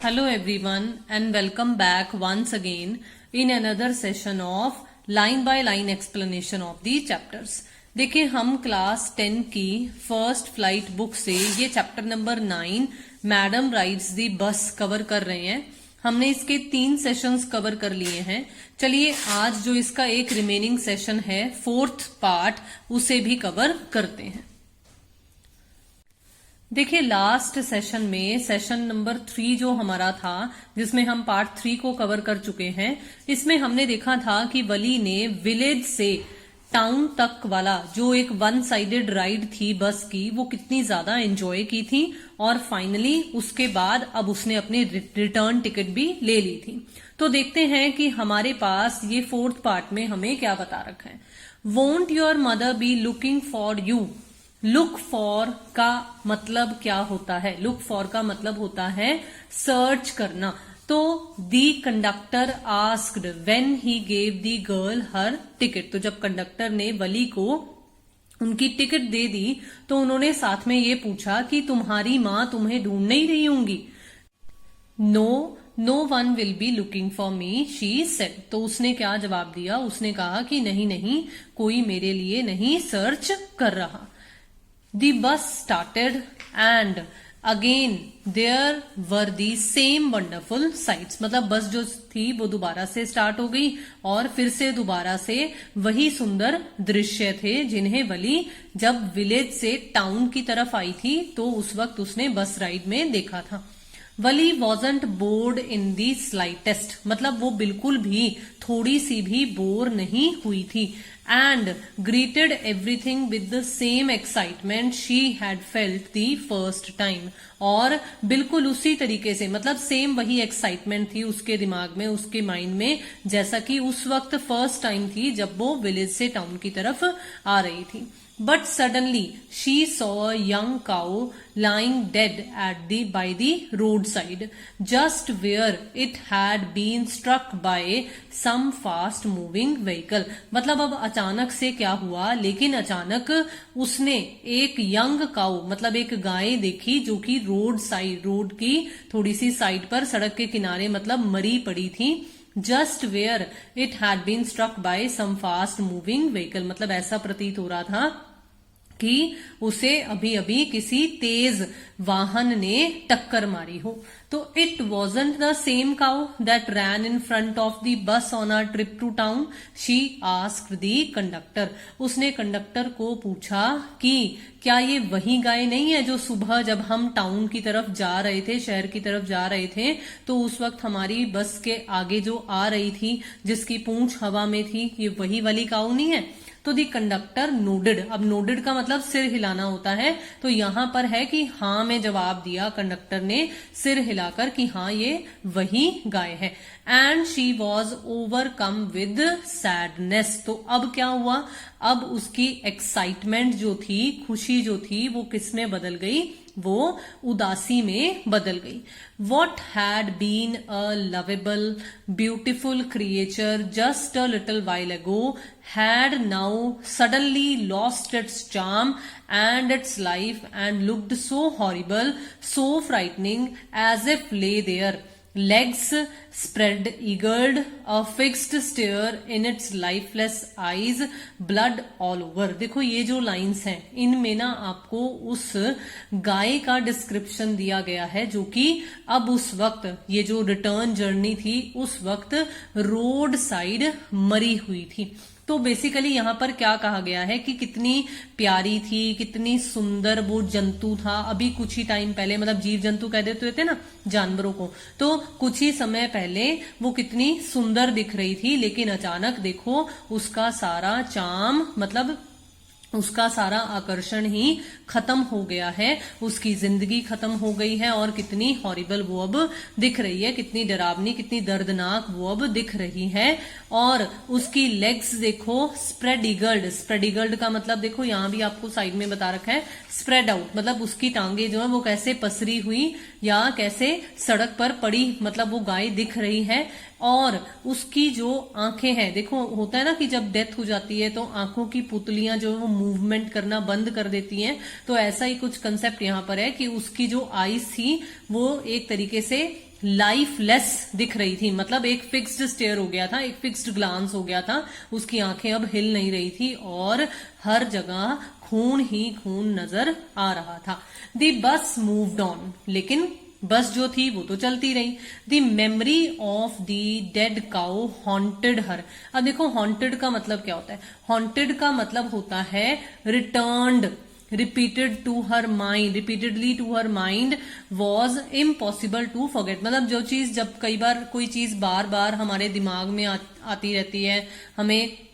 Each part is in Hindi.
Hello everyone and welcome back once again in another session of line by line explanation of the chapters। देखिए हम क्लास 10 की फर्स्ट फ्लाइट बुक से ये चैप्टर नंबर 9 मैडम राइड्स दी बस कवर कर रहे हैं। हमने इसके 3 सेशंस कवर कर लिए हैं। चलिए आज जो इसका एक रिमेनिंग सेशन है 4th पार्ट उसे भी कवर करते हैं। देखिए लास्ट सेशन में सेशन नंबर 3 जो हमारा था जिसमें हम पार्ट 3 को कवर कर चुके हैं, इसमें हमने देखा था कि वली ने विलेज से टाउन तक वाला जो एक वन साइडेड राइड थी बस की वो कितनी ज्यादा एंजॉय की थी और फाइनली उसके बाद अब उसने अपनी रिटर्न टिकट भी ले ली थी। तो देखते हैं कि हमारे पास ये 4th पार्ट में हमें क्या बता रखा है। Won't your mother B looking for you. Look for का मतलब क्या होता है? लुक फॉर का मतलब होता है सर्च करना। तो दी conductor asked when he gave the girl her ticket. तो जब कंडक्टर ने वली को उनकी टिकट दे दी तो उन्होंने साथ में ये पूछा कि तुम्हारी माँ तुम्हें ढूंढ नहीं रही होंगी। No one will be looking for me she said. तो उसने क्या जवाब दिया? उसने कहा कि नहीं, कोई मेरे लिए नहीं सर्च कर रहा। The bus started and again there were the same wonderful sights। मतलब बस जो थी वो दोबारा से स्टार्ट हो गई और फिर से दोबारा से वही सुंदर दृश्य थे जिन्हें वली जब विलेज से टाउन की तरफ आई थी तो उस वक्त उसने बस राइड में देखा था। वली वॉजंट बोर्ड इन दी स्लाइटेस्ट। मतलब वो बिल्कुल भी थोड़ी सी भी बोर नहीं हुई थी। And greeted everything with the same excitement she had felt the first time. और बिल्कुल उसी तरीके से मतलब सेम वही एक्साइटमेंट थी उसके दिमाग में, उसके माइंड में, जैसा कि उस वक्त फर्स्ट टाइम थी जब वो विलेज से टाउन की तरफ आ रही थी। But suddenly she saw a young cow lying dead by the roadside, just where it had been struck by some fast moving vehicle। मतलब अब अचानक से क्या हुआ? लेकिन अचानक उसने एक यंग काऊ मतलब एक गाय देखी जो कि रोड की थोड़ी सी साइड पर सड़क के किनारे मतलब मरी पड़ी थी। Just where it had been struck by some fast moving vehicle. मतलब ऐसा प्रतीत हो रहा था कि उसे अभी अभी किसी तेज वाहन ने टक्कर मारी हो। तो it wasn't the same cow that ran in front of the bus on our trip to town she asked the conductor. उसने कंडक्टर को पूछा कि क्या ये वही गाय नहीं है जो सुबह जब हम टाउन की तरफ जा रहे थे, शहर की तरफ जा रहे थे, तो उस वक्त हमारी बस के आगे जो आ रही थी जिसकी पूंछ हवा में थी, ये वही वाली काऊ नहीं है? तो दी कंडक्टर नोडेड। अब नोडेड का मतलब सिर हिलाना होता है, तो यहां पर है कि हाँ में जवाब दिया कंडक्टर ने सिर हिलाकर कि हाँ ये वही गाय है। And she was overcome with sadness. तो अब क्या हुआ? अब उसकी एक्साइटमेंट जो थी, खुशी जो थी, वो किस में बदल गई? वो उदासी में बदल गई। What had been a lovable, beautiful creature just a little while ago had now suddenly lost its charm and its life and looked so horrible, so frightening, as if lay there, legs spread eagled, a fixed stare in its lifeless eyes, blood all over। देखो ये जो लाइंस हैं इनमें ना आपको उस गाय का डिस्क्रिप्शन दिया गया है जो कि अब उस वक्त ये जो रिटर्न जर्नी थी उस वक्त रोड साइड मरी हुई थी। तो बेसिकली यहाँ पर क्या कहा गया है कि कितनी प्यारी थी, कितनी सुंदर वो जंतु था। अभी कुछ ही टाइम पहले मतलब जीव जंतु कह देते थे ना जानवरों को, तो कुछ ही समय पहले वो कितनी सुंदर दिख रही थी, लेकिन अचानक देखो उसका सारा चार्म मतलब उसका सारा आकर्षण ही खत्म हो गया है, उसकी जिंदगी खत्म हो गई है और कितनी हॉरिबल वो अब दिख रही है, कितनी डरावनी, कितनी दर्दनाक वो अब दिख रही है। और उसकी लेग्स देखो स्प्रेड ईगल्ड। स्प्रेड ईगल्ड का मतलब देखो यहाँ भी आपको साइड में बता रखा है स्प्रेड आउट। मतलब उसकी टांगे जो है वो कैसे पसरी हुई या कैसे सड़क पर पड़ी, मतलब वो गाय दिख रही है। और उसकी जो आंखें हैं देखो, होता है ना कि जब डेथ हो जाती है तो आंखों की पुतलियां जो है वो मूवमेंट करना बंद कर देती हैं, तो ऐसा ही कुछ कंसेप्ट यहाँ पर है कि उसकी जो आईज थी वो एक तरीके से लाइफलेस दिख रही थी, मतलब एक फिक्स्ड स्टेयर हो गया था, एक फिक्स्ड ग्लांस हो गया था, उसकी आंखें अब हिल नहीं रही थी और हर जगह खून ही खून नजर आ रहा था। द बस मूव्ड ऑन, लेकिन बस जो थी वो तो चलती रही। The memory of the dead cow haunted her. अब देखो हॉन्टेड का मतलब क्या होता है, हॉन्टेड का मतलब होता है returned, repeated to her mind, repeatedly to her mind was impossible to forget। मतलब जो चीज, जब कई बार कोई चीज बार बार हमारे दिमाग में आती रहती है, हमें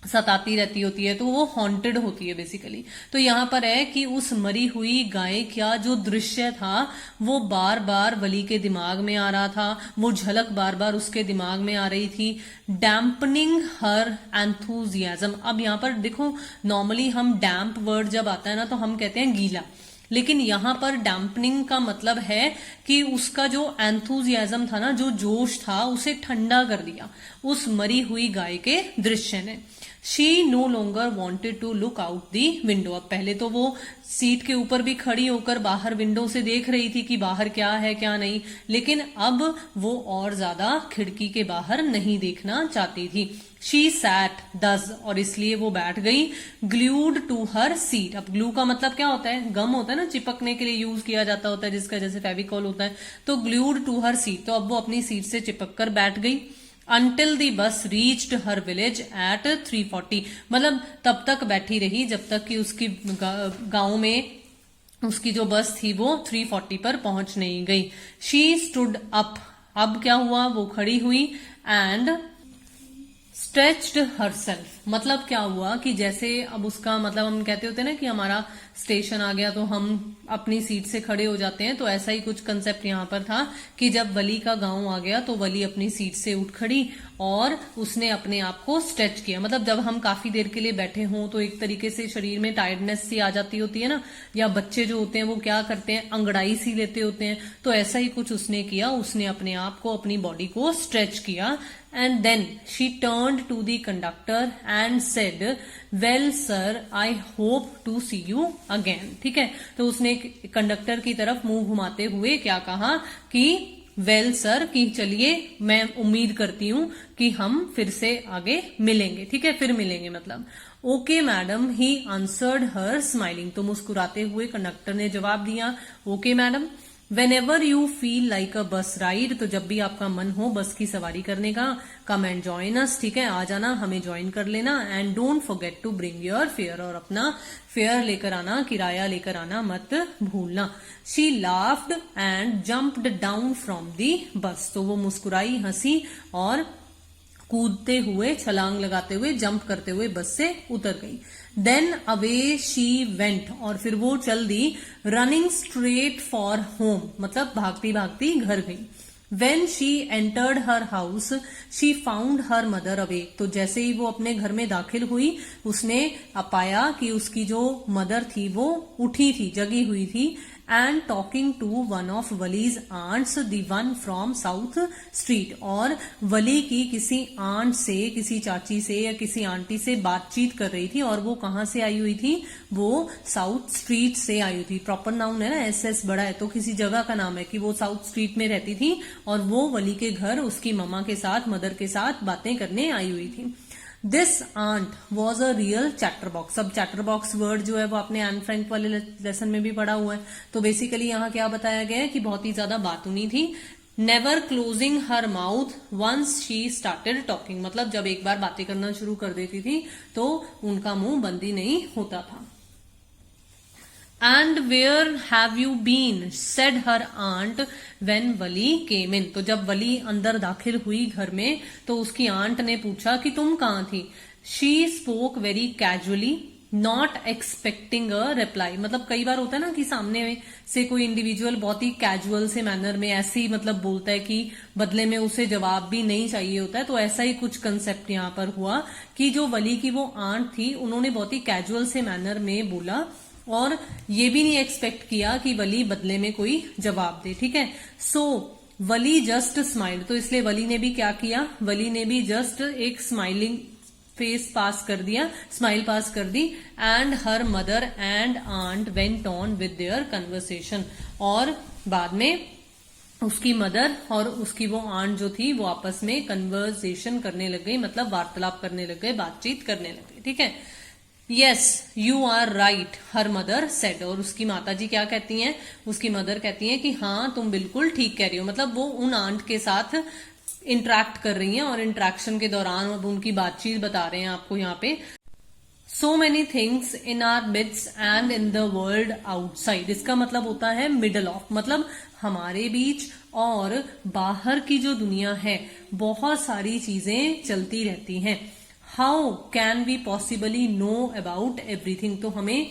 सताती रहती होती है, तो वो हॉन्टेड होती है बेसिकली। तो यहाँ पर है कि उस मरी हुई गाय का जो दृश्य था वो बार बार वली के दिमाग में आ रहा था, वो झलक बार बार उसके दिमाग में आ रही थी। डैम्पनिंग हर एंथुजियाज्म। अब यहाँ पर देखो, नॉर्मली हम डैम्प वर्ड जब आता है ना तो हम कहते हैं गीला, लेकिन यहां पर डैम्पनिंग का मतलब है कि उसका जो एंथुजियाज्म था ना, जो जोश था, उसे ठंडा कर दिया उस मरी हुई गाय के दृश्य ने। She no longer wanted to look out the window. अब पहले तो वो सीट के ऊपर भी खड़ी होकर बाहर विंडो से देख रही थी कि बाहर क्या है क्या नहीं, लेकिन अब वो और ज्यादा खिड़की के बाहर नहीं देखना चाहती थी। शी सैट दस, और इसलिए वो बैठ गई। Glued to her seat. अब ग्लू का मतलब क्या होता है, गम होता है ना, चिपकने के लिए यूज किया जाता होता है, जिसका जैसे फेविकॉल होता है। तो ग्लूड टू हर सीट, तो अब वो अपनी सीट से चिपक कर बैठ गई। Until the bus reached her village at 3:40। मतलब तब तक बैठी रही जब तक कि उसकी गांव में उसकी जो बस थी वो 3:40 पर पहुंच नहीं गई। She stood up. अब क्या हुआ, वो खड़ी हुई। And stretched herself. मतलब क्या हुआ कि जैसे अब उसका मतलब हम कहते होते हैं ना कि हमारा स्टेशन आ गया तो हम अपनी सीट से खड़े हो जाते हैं, तो ऐसा ही कुछ कंसेप्ट यहाँ पर था कि जब वली का गांव आ गया तो वली अपनी सीट से उठ खड़ी और उसने अपने आप को स्ट्रेच किया। मतलब जब हम काफी देर के लिए बैठे हों तो एक तरीके से शरीर में टायर्डनेस सी आ जाती होती है ना, या बच्चे जो होते हैं वो क्या करते हैं, अंगड़ाई सी लेते होते हैं, तो ऐसा ही कुछ उसने किया। उसने अपने आप को, अपनी बॉडी को स्ट्रेच किया। And then she turned to the conductor and said, "Well, sir, I hope to see you again." ठीक है, तो उसने कंडक्टर की तरफ मुंह घुमाते हुए क्या कहा कि वेल सर, कि चलिए मैं उम्मीद करती हूं कि हम फिर से आगे मिलेंगे। ठीक है, फिर मिलेंगे मतलब। Okay madam, he answered her smiling. तो मुस्कुराते हुए कंडक्टर ने जवाब दिया, okay madam. Whenever you feel like a bus ride, तो जब भी आपका मन हो बस की सवारी करने का, come and join us। ठीक है, आ जाना, हमें ज्वाइन कर लेना। And don't forget to bring your fare, और अपना फेयर लेकर आना, किराया लेकर आना मत भूलना। She laughed and jumped down from the bus। तो वो मुस्कुराई, हंसी और कूदते हुए, छलांग लगाते हुए, जंप करते हुए बस से उतर गई। देन अवे शी वेंट, और फिर वो चल दी। रनिंग स्ट्रेट फॉर होम, मतलब भागती भागती घर गई। When she entered her house she found her mother awake. तो जैसे ही वो अपने घर में दाखिल हुई, उसने पाया कि उसकी जो मदर थी वो उठी थी, जगी हुई थी। And talking to one of Wally's aunts, the one from South Street. और वली की किसी आंट से, किसी चाची से या किसी आंटी से बातचीत कर रही थी। और वो कहाँ से आई हुई थी, वो साउथ स्ट्रीट से आई हुई थी। प्रॉपर नाउन है ना, एस बड़ा है, तो किसी जगह का नाम है कि वो साउथ स्ट्रीट में रहती थी और वो वली के घर उसकी ममा के साथ, मदर के साथ बातें करने आई हुई थी। This aunt was a real chatterbox. अब चैटर बॉक्स वर्ड जो है वो आपने एन फ्रैंक वाले लेसन में भी पढ़ा हुआ है। तो बेसिकली यहाँ क्या बताया गया है कि बहुत ही ज्यादा बातूनी थी। Never closing her mouth once she started talking. मतलब जब एक बार बातें करना शुरू कर देती थी तो उनका मुंह बंद ही नहीं होता था। And where have you been, said her aunt when Wally came in. तो जब वली अंदर दाखिल हुई घर में तो उसकी आंट ने पूछा कि तुम कहाँ थी। She spoke very casually, not expecting a reply. मतलब कई बार होता है ना कि सामने से कोई इंडिविजुअल बहुत ही कैजुअल से मैनर में ऐसे ही मतलब बोलता है कि बदले में उसे जवाब भी नहीं चाहिए होता है। तो ऐसा ही कुछ कंसेप्ट यहाँ पर हुआ कि जो वली की वो आंट थी, उन्होंने बहुत ही कैजुअल से मैनर में बोला और ये भी नहीं एक्सपेक्ट किया कि वली बदले में कोई जवाब दे। ठीक है, सो वली जस्ट स्माइल्ड। तो इसलिए वली ने भी क्या किया, वली ने भी जस्ट एक स्माइलिंग फेस पास कर दिया, स्माइल पास कर दी। And her mother and aunt went on with their conversation. और बाद में उसकी मदर और उसकी वो आंट जो थी वो आपस में कन्वर्सेशन करने लग गई, मतलब वार्तालाप करने लग गए, बातचीत करने लग गए। ठीक है, yes you are right her mother said. और उसकी माता जी क्या कहती हैं, उसकी मदर कहती हैं कि हाँ तुम बिल्कुल ठीक कह रही हो, मतलब वो उन आंट के साथ इंटरेक्ट कर रही हैं और इंटरेक्शन के दौरान अब उनकी बातचीत बता रहे हैं आपको यहाँ पे। So many things in are midst and in the world outside, इसका मतलब होता है मिडल ऑफ, मतलब हमारे बीच और बाहर की जो दुनिया है बहुत सारी चीजें चलती रहती हैं। How can we possibly know about everything, तो हमें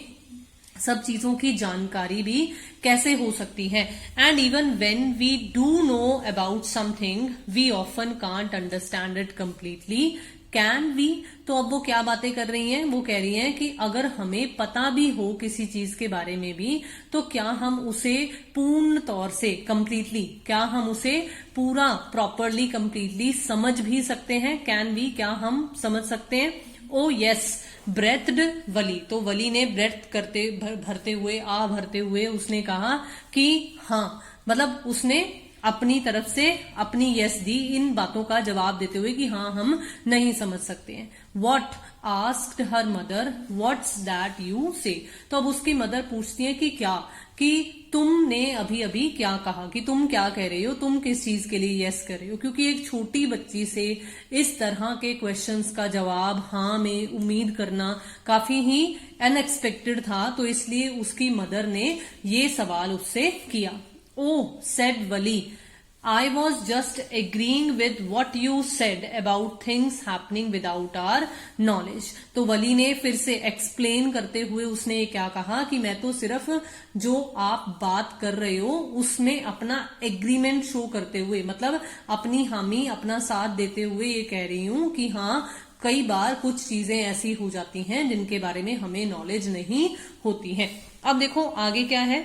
सब चीजों की जानकारी भी कैसे हो सकती है। And even when we do know about something we often can't understand it completely. Can we, तो अब वो क्या बातें कर रही हैं, वो कह रही हैं कि अगर हमें पता भी हो किसी चीज के बारे में भी तो क्या हम उसे पूर्ण तौर से कंप्लीटली, क्या हम उसे पूरा प्रॉपरली कंप्लीटली समझ भी सकते हैं। कैन वी, क्या हम समझ सकते हैं। ओ यस ब्रेथड वली, तो वली ने ब्रेथ करते भरते हुए भरते हुए उसने कहा कि हाँ, मतलब उसने अपनी तरफ से अपनी यस दी, इन बातों का जवाब देते हुए कि हाँ हम नहीं समझ सकते हैं। What asked her mother what's that you से, तो अब उसकी मदर पूछती है कि क्या, कि तुमने अभी अभी क्या कहा, कि तुम क्या कह रही हो, तुम किस चीज के लिए यस कर रही हो। क्योंकि एक छोटी बच्ची से इस तरह के क्वेश्चंस का जवाब हाँ में उम्मीद करना काफी ही अनएक्सपेक्टेड था, तो इसलिए उसकी मदर ने ये सवाल उससे किया। Oh, said Wali, I was just agreeing with what you said about things happening without our knowledge. तो वली ने फिर से एक्सप्लेन करते हुए उसने क्या कहा कि मैं तो सिर्फ जो आप बात कर रहे हो उसमें अपना एग्रीमेंट शो करते हुए, मतलब अपनी हामी, अपना साथ देते हुए ये कह रही हूं कि हाँ कई बार कुछ चीजें ऐसी हो जाती हैं जिनके बारे में हमें नॉलेज नहीं होती है। अब देखो आगे क्या है।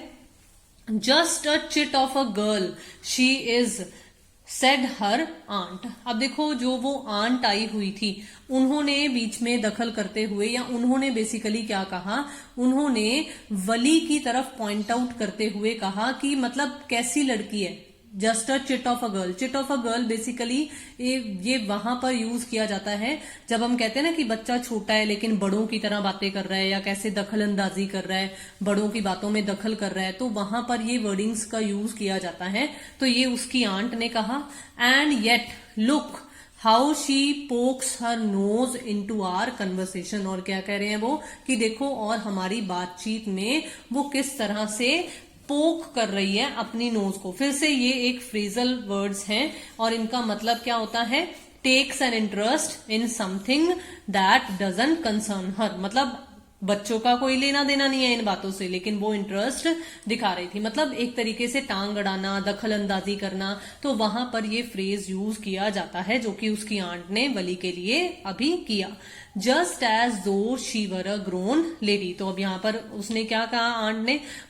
Just a chit of a girl she is said her aunt. अब देखो जो वो आंट आई हुई थी उन्होंने बीच में दखल करते हुए, या उन्होंने बेसिकली क्या कहा, उन्होंने वली की तरफ पॉइंट आउट करते हुए कहा कि मतलब कैसी लड़की है। Just a chit of a girl, chit of a girl basically ये वहां पर यूज किया जाता है जब हम कहते हैं ना कि बच्चा छोटा है लेकिन बड़ों की तरह बातें कर रहा है या कैसे दखल अंदाजी कर रहा है, बड़ों की बातों में दखल कर रहा है, तो वहां पर ये वर्डिंग्स का यूज किया जाता है। तो ये उसकी आंट ने कहा। And yet look how she pokes her nose into our conversation, और क्या कह रहे हैं वो कि देखो और हमारी बातचीत में वो किस तरह से पोक कर रही है अपनी नोज को। फिर से ये एक फ्रेजल वर्ड्स हैं और इनका मतलब क्या होता है, takes an interest in something that doesn't concern her, मतलब बच्चों का कोई लेना देना नहीं है इन बातों से, लेकिन वो इंटरेस्ट दिखा रही थी, मतलब एक तरीके से टांग अड़ाना, दखल अंदाजी करना। तो वहां पर ये फ्रेज यूज किया जाता है जो कि उसकी आंट ने वली के लिए अभी किया। जस्ट एज दो she were a grown lady, तो अब यहाँ पर उसने क्या कहा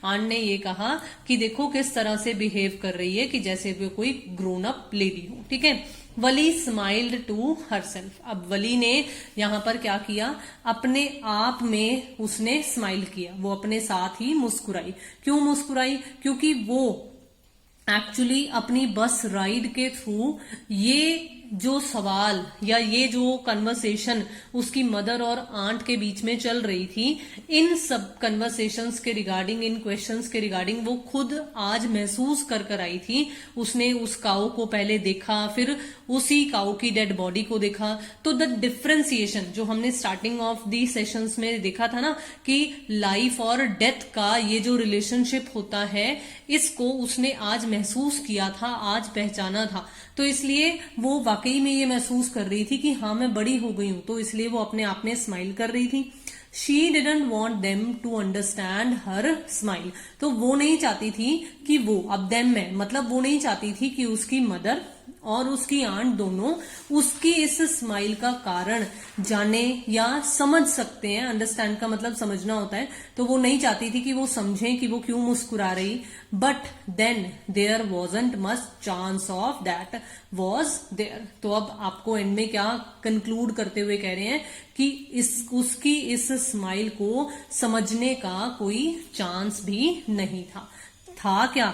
आंट ने ये कहा कि देखो किस तरह से बिहेव कर रही है कि जैसे वो कोई ग्रोन अप लेडी हो। ठीक है, वली स्माइल्ड टू हरसेल्फ। अब वली ने यहां पर क्या किया, अपने आप में उसने स्माइल किया, वो अपने साथ ही मुस्कुराई। क्यों मुस्कुराई, क्योंकि वो एक्चुअली अपनी बस राइड के थ्रू ये जो सवाल या ये जो कन्वर्सेशन उसकी मदर और आंट के बीच में चल रही थी, इन सब कन्वर्सेशंस के रिगार्डिंग, इन क्वेश्चंस के रिगार्डिंग वो खुद आज महसूस कर आई थी। उसने उस काऊ को पहले देखा, फिर उसी काऊ की डेड बॉडी को देखा। तो द डिफरेंशिएशन जो हमने स्टार्टिंग ऑफ दी सेशंस में देखा था ना कि लाइफ और डेथ का ये जो रिलेशनशिप होता है, इसको उसने आज महसूस किया था, आज पहचाना था। तो इसलिए वो वाकई में ये महसूस कर रही थी कि हाँ मैं बड़ी हो गई हूं, तो इसलिए वो अपने आप में स्माइल कर रही थी। She didn't want them to understand her smile, तो वो नहीं चाहती थी कि वो, अब देम में मतलब वो नहीं चाहती थी कि उसकी मदर और उसकी आंट दोनों उसकी इस स्माइल का कारण जाने या समझ सकते हैं। अंडरस्टैंड का मतलब समझना होता है, तो वो नहीं चाहती थी कि वो समझें कि वो क्यों मुस्कुरा रही। But then there wasn't much chance of that was there. तो अब आपको एंड में क्या कंक्लूड करते हुए कह रहे हैं कि उसकी इस स्माइल को समझने का कोई चांस भी नहीं था। था क्या,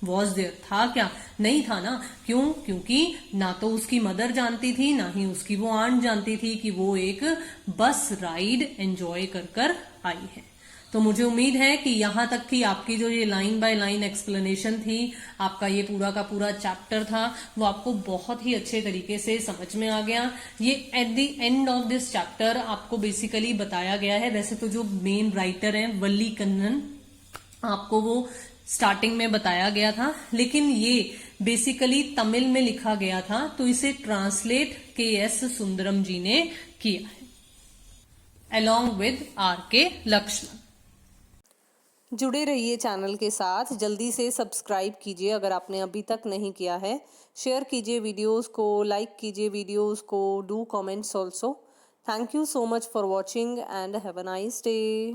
वॉज देयर, था क्या? नहीं था ना। क्यों? क्योंकि ना तो उसकी मदर जानती थी, ना ही उसकी वो आंट जानती थी कि वो एक बस राइड एंजॉय कर कर आई है। तो मुझे उम्मीद है कि यहां तक की आपकी जो ये लाइन बाय लाइन एक्सप्लेनेशन थी, आपका ये पूरा का पूरा चैप्टर था, वो आपको बहुत ही अच्छे तरीके से समझ में आ गया। ये at the end of this chapter आपको बेसिकली बताया गया है। वैसे तो जो मेन राइटर हैं वल्ली कन्नन, आपको वो स्टार्टिंग में बताया गया था, लेकिन ये बेसिकली तमिल में लिखा गया था, तो इसे ट्रांसलेट के.एस. सुंदरम जी ने किया है along with R.K. लक्ष्मण। जुड़े रहिए चैनल के साथ, जल्दी से सब्सक्राइब कीजिए अगर आपने अभी तक नहीं किया है, शेयर कीजिए वीडियोस को, लाइक कीजिए वीडियोस को, do comments also. Thank you so much for watching and have a nice day.